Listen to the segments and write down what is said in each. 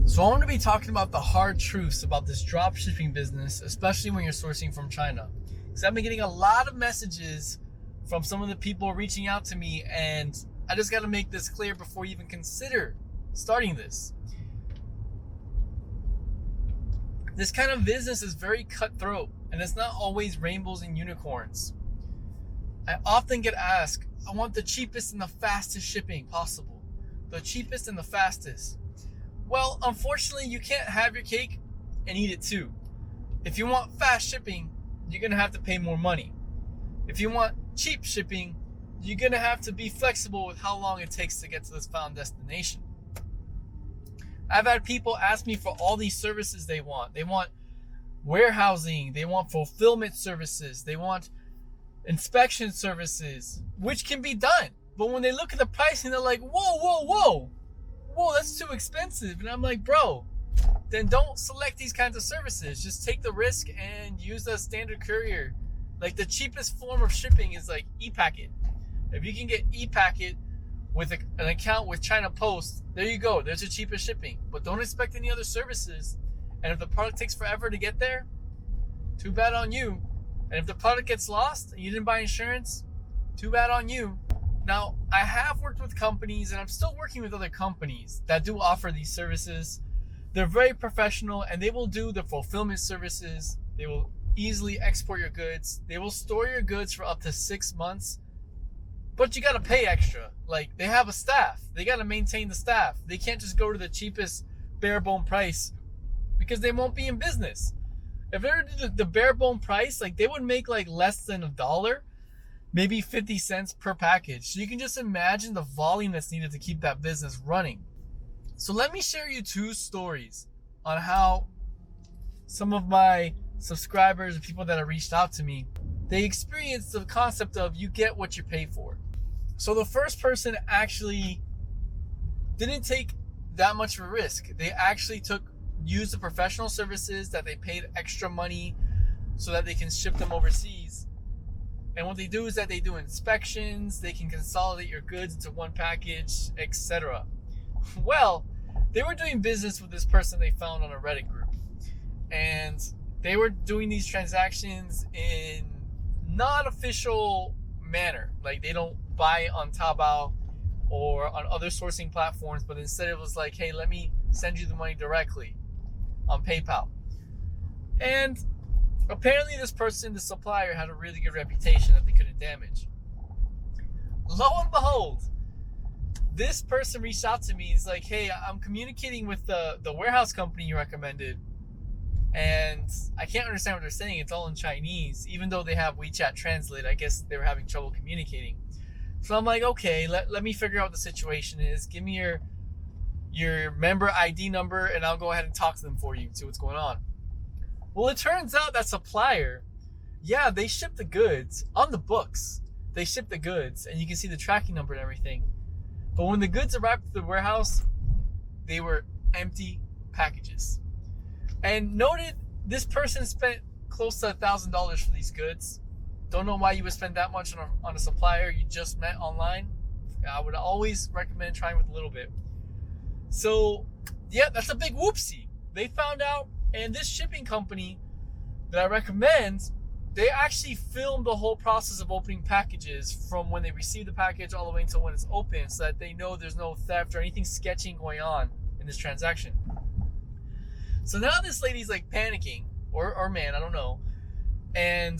So I want to be talking about the hard truths about this drop shipping business, especially when you're sourcing from China. Because I've been getting a lot of messages from some of the people reaching out to me, and I just got to make this clear before you even consider starting this. This kind of business is very cutthroat, and it's not always rainbows and unicorns. I often get asked, I want the cheapest and the fastest shipping possible. The cheapest and the fastest. Well, unfortunately, you can't have your cake and eat it too. If you want fast shipping, you're going to have to pay more money. If you want cheap shipping, you're going to have to be flexible with how long it takes to get to this found destination. I've had people ask me for all these services they want. They want warehousing, they want fulfillment services, they want inspection services, which can be done. But when they look at the pricing, they're like, whoa, that's too expensive. And I'm like, bro, then don't select these kinds of services. Just take the risk and use a standard courier. Like, the cheapest form of shipping is like ePacket. If you can get ePacket with an account with China Post, there you go. There's the cheapest shipping. But don't expect any other services. And if the product takes forever to get there, too bad on you. And if the product gets lost and you didn't buy insurance, too bad on you. Now, I have worked with companies, and I'm still working with other companies that do offer these services. They're very professional, and they will do the fulfillment services. They will easily export your goods. They will store your goods for up to 6 months. But you got to pay extra. Like, they have a staff. They got to maintain the staff. They can't just go to the cheapest bare bone price because they won't be in business. If they were to do the bare bone price, like, they would make like less than $1, maybe 50 cents per package. So you can just imagine the volume that's needed to keep that business running. So let me share you 2 stories on how some of my subscribers and people that have reached out to me, they experienced the concept of you get what you pay for. So the first person actually didn't take that much of a risk. They actually used the professional services that they paid extra money so that they can ship them overseas. And what they do is that they do inspections, they can consolidate your goods into one package, etc. Well, they were doing business with this person they found on a Reddit group. And they were doing these transactions in not official manner. Like, they don't buy on Taobao or on other sourcing platforms, but instead it was like, hey, let me send you the money directly on PayPal. And apparently this person, the supplier, had a really good reputation that they couldn't damage. Lo and behold, this person reached out to me. He's like, hey, I'm communicating with the warehouse company you recommended, and I can't understand what they're saying. It's all in Chinese. Even though they have WeChat Translate, I guess they were having trouble communicating. So I'm like, okay, let me figure out what the situation is. Give me your member ID number, and I'll go ahead and talk to them for you, see what's going on. Well, it turns out that supplier, yeah, they ship the goods on the books. They ship the goods, and you can see the tracking number and everything. But when the goods arrived at the warehouse, they were empty packages. And noted, this person spent close to $1,000 for these goods. Don't know why you would spend that much on a supplier you just met online. I would always recommend trying with a little bit. So, yeah, that's a big whoopsie. They found out. And this shipping company that I recommend, they actually film the whole process of opening packages from when they receive the package all the way until when it's open, so that they know there's no theft or anything sketchy going on in this transaction. So now this lady's like panicking, or man, I don't know. And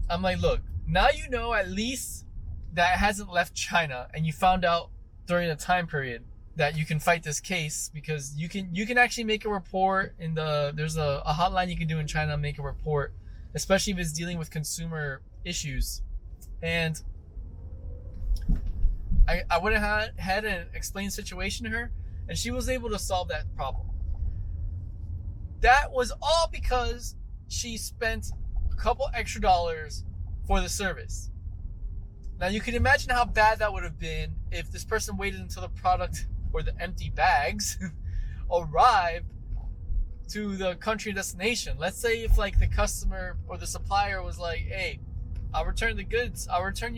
I'm like, look, now you know at least that it hasn't left China, and you found out during the time period that you can fight this case, because you can actually make a report in there's a hotline you can do in China, make a report, especially if it's dealing with consumer issues. And I went ahead and explained the situation to her, and she was able to solve that problem. That was all because she spent a couple extra dollars for the service. Now you can imagine how bad that would have been if this person waited until the product or the empty bags arrived to the country destination. Let's say if like the customer or the supplier was like, hey, I'll return the goods,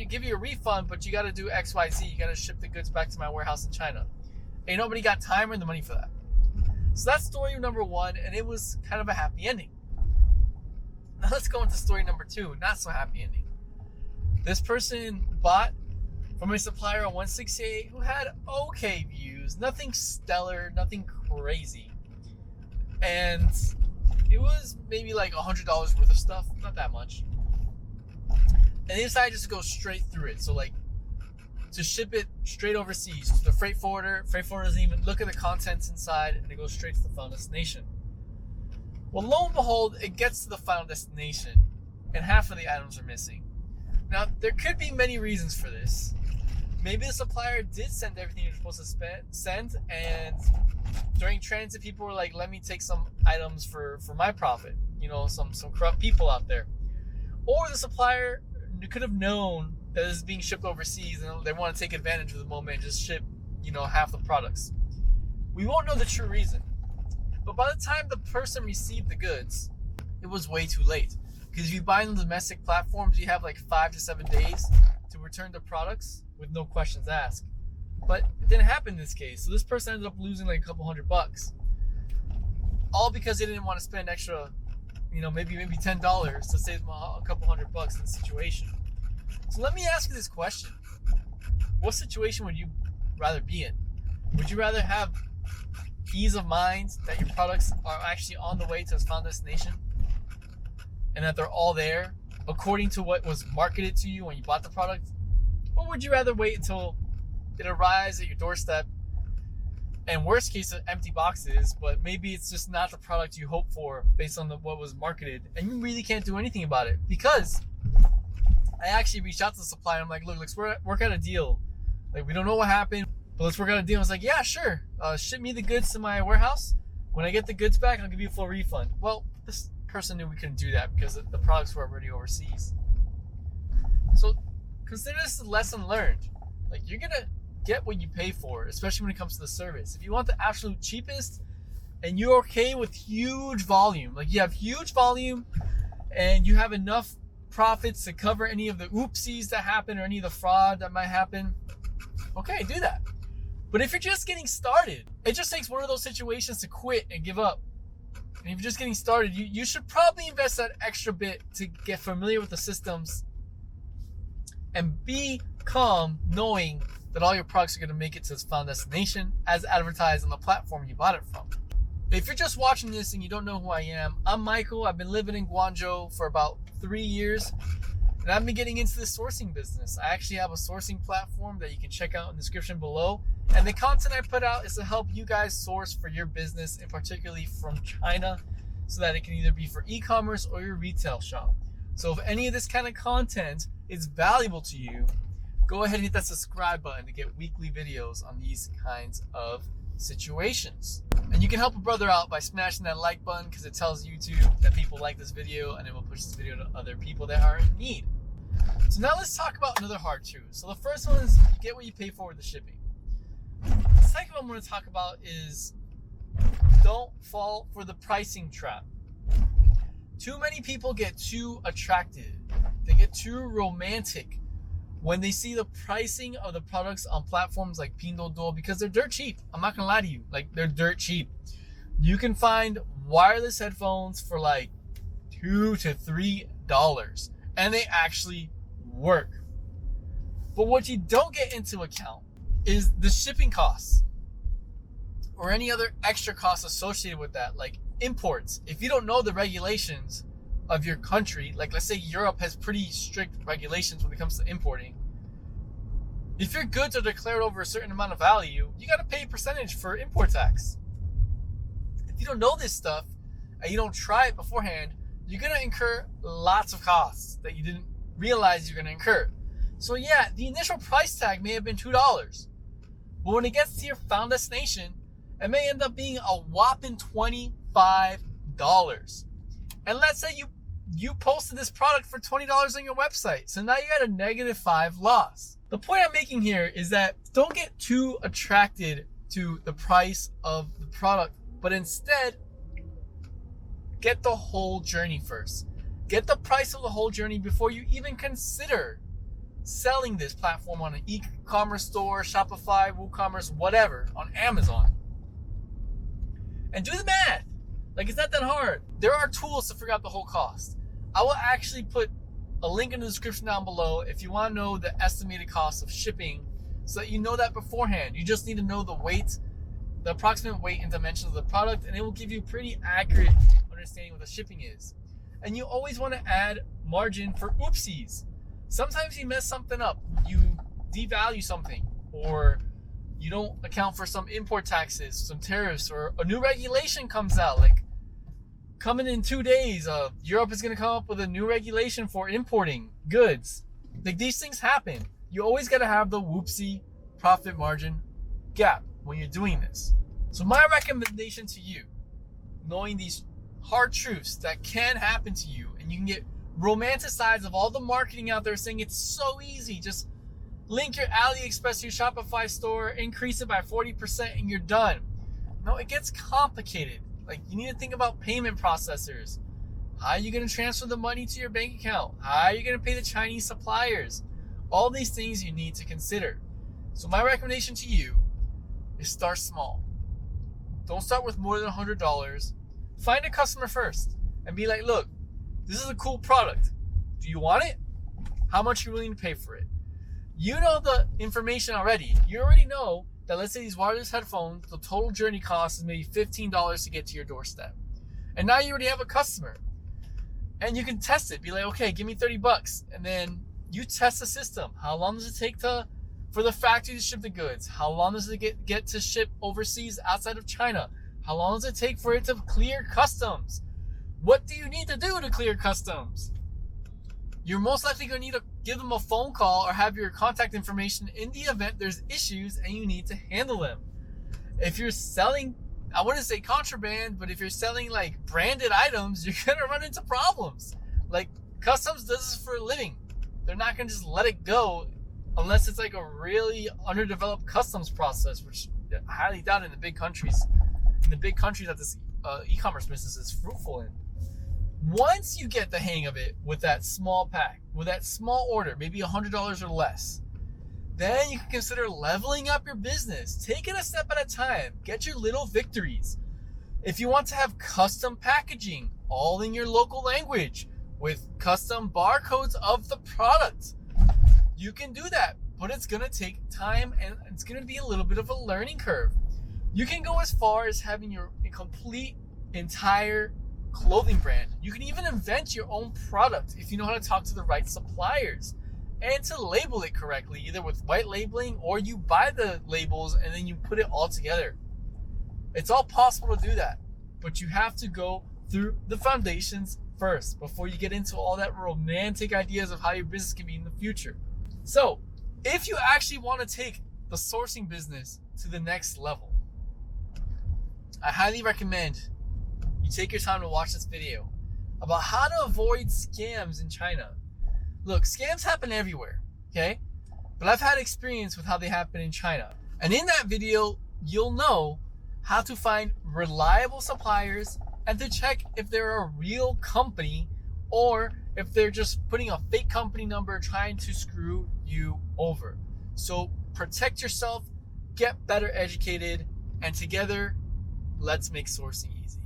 give you a refund, but you got to do XYZ. You got to ship the goods back to my warehouse in China. Ain't nobody got time or the money for that. So that's story number one, and it was kind of a happy ending. Now let's go into story number two, not so happy ending. This person bought from a supplier on 168 who had okay views, nothing stellar, nothing crazy. And it was maybe like $100 worth of stuff, not that much. And they decided just to go straight through it. So like to ship it straight overseas to the freight forwarder. Freight forwarder doesn't even look at the contents inside, and it goes straight to the final destination. Well, lo and behold, it gets to the final destination, and half of the items are missing. Now, there could be many reasons for this. Maybe the supplier did send everything you're supposed to send, and during transit, people were like, let me take some items for my profit. You know, some corrupt people out there. Or the supplier could have known that this is being shipped overseas, and they want to take advantage of the moment and just ship, half the products. We won't know the true reason. But by the time the person received the goods, it was way too late. Because if you buy on domestic platforms, you have like 5 to 7 days to return the products with no questions asked. But it didn't happen in this case. So this person ended up losing like a couple $100. All because they didn't want to spend extra, maybe $10 to save them a couple $100 in the situation. So let me ask you this question. What situation would you rather be in? Would you rather have ease of mind that your products are actually on the way to its final destination and that they're all there according to what was marketed to you when you bought the product? Or would you rather wait until it arrives at your doorstep and worst case empty boxes, but maybe it's just not the product you hope for based on what was marketed, and you really can't do anything about it? Because I actually reached out to the supplier. I'm like, look, let's work out a deal. Like, we don't know what happened, but let's work out a deal. I was like, yeah, sure. Ship me the goods to my warehouse. When I get the goods back, I'll give you a full refund. Well, this person knew we couldn't do that because the products were already overseas. So consider this a lesson learned. Like, you're going to get what you pay for, especially when it comes to the service. If you want the absolute cheapest and you're okay with huge volume, like you have huge volume and you have enough profits to cover any of the oopsies that happen or any of the fraud that might happen, okay, do that. But if you're just getting started, it just takes one of those situations to quit and give up. And if you're just getting started, you should probably invest that extra bit to get familiar with the systems and be calm knowing that all your products are going to make it to its final destination as advertised on the platform you bought it from. If you're just watching this and you don't know who I am, I'm Michael. I've been living in Guangzhou for about 3 years, and I've been getting into the sourcing business. I actually have a sourcing platform that you can check out in the description below, and the content I put out is to help you guys source for your business, and particularly from China, so that it can either be for e-commerce or your retail shop. So if any of this kind of content is valuable to you, go ahead and hit that subscribe button to get weekly videos on these kinds of situations. And you can help a brother out by smashing that like button, because it tells YouTube that people like this video and it will push this video to other people that are in need. So now let's talk about another hard truth. So the first one is you get what you pay for with the shipping. The second one I'm going to talk about is don't fall for the pricing trap. Too many people get too attracted. They get too romantic when they see the pricing of the products on platforms like Pinduoduo, because they're dirt cheap. I'm not gonna lie to you, like, they're dirt cheap. You can find wireless headphones for like $2 to $3, and they actually work. But what you don't get into account is the shipping costs or any other extra costs associated with that, like imports. If you don't know the regulations of your country, like let's say Europe has pretty strict regulations when it comes to importing. If your goods are declared over a certain amount of value, you got to pay a percentage for import tax. If you don't know this stuff and you don't try it beforehand, you're going to incur lots of costs that you didn't realize you're going to incur. So yeah, the initial price tag may have been $2, but when it gets to your final destination, it may end up being a whopping $25. And let's say you posted this product for $20 on your website. So now you got a -5 loss. The point I'm making here is that don't get too attracted to the price of the product, but instead get the whole journey first. Get the price of the whole journey before you even consider selling this platform on an e-commerce store, Shopify, WooCommerce, whatever, on Amazon. and do the math. Like, it's not that hard. There are tools to figure out the whole cost. I will actually put a link in the description down below if you want to know the estimated cost of shipping, so that you know that beforehand. You just need to know the weight, the approximate weight and dimensions of the product, and it will give you pretty accurate understanding what the shipping is. And you always want to add margin for oopsies. Sometimes you mess something up, you devalue something, or you don't account for some import taxes, some tariffs, or a new regulation comes out. Like, coming in 2 days, Europe is going to come up with a new regulation for importing goods. Like, these things happen. You always got to have the whoopsie profit margin gap when you're doing this. So my recommendation to you, knowing these hard truths that can happen to you, and you can get romanticized of all the marketing out there saying it's so easy, just link your AliExpress to your Shopify store, increase it by 40% and you're done. No, it gets complicated. Like, you need to think about payment processors. How are you going to transfer the money to your bank account? How are you going to pay the Chinese suppliers? All these things you need to consider. So my recommendation to you is start small. Don't start with more than $100. Find a customer first and be like, look, this is a cool product. Do you want it? How much are you willing to pay for it? You know the information already. You already know that, let's say these wireless headphones, the total journey cost is maybe $15 to get to your doorstep. And now you already have a customer. And you can test it. Be like, okay, give me $30. And then you test the system. How long does it take for the factory to ship the goods? How long does it get to ship overseas outside of China? How long does it take for it to clear customs? What do you need to do to clear customs? You're most likely going to need to give them a phone call or have your contact information in the event there's issues and you need to handle them. If you're selling, I wouldn't say contraband, but if you're selling like branded items, you're going to run into problems. Like, customs does this for a living. They're not going to just let it go unless it's like a really underdeveloped customs process, which I highly doubt in the big countries. In the big countries that this e-commerce business is fruitful in. Once you get the hang of it with that small pack, with that small order, maybe $100 or less, then you can consider leveling up your business. Take it a step at a time. Get your little victories. If you want to have custom packaging, all in your local language, with custom barcodes of the product, you can do that. But it's going to take time and it's going to be a little bit of a learning curve. You can go as far as having your complete, entire clothing brand. You can even invent your own product if you know how to talk to the right suppliers and to label it correctly, either with white labeling or you buy the labels and then you put it all together. It's all possible to do that, but you have to go through the foundations first before you get into all that romantic ideas of how your business can be in the future. So if you actually want to take the sourcing business to the next level, I highly recommend you take your time to watch this video about how to avoid scams in China. Look, scams happen everywhere, okay? But I've had experience with how they happen in China. And in that video, you'll know how to find reliable suppliers and to check if they're a real company or if they're just putting a fake company number trying to screw you over. So protect yourself, get better educated, and together, let's make sourcing easy.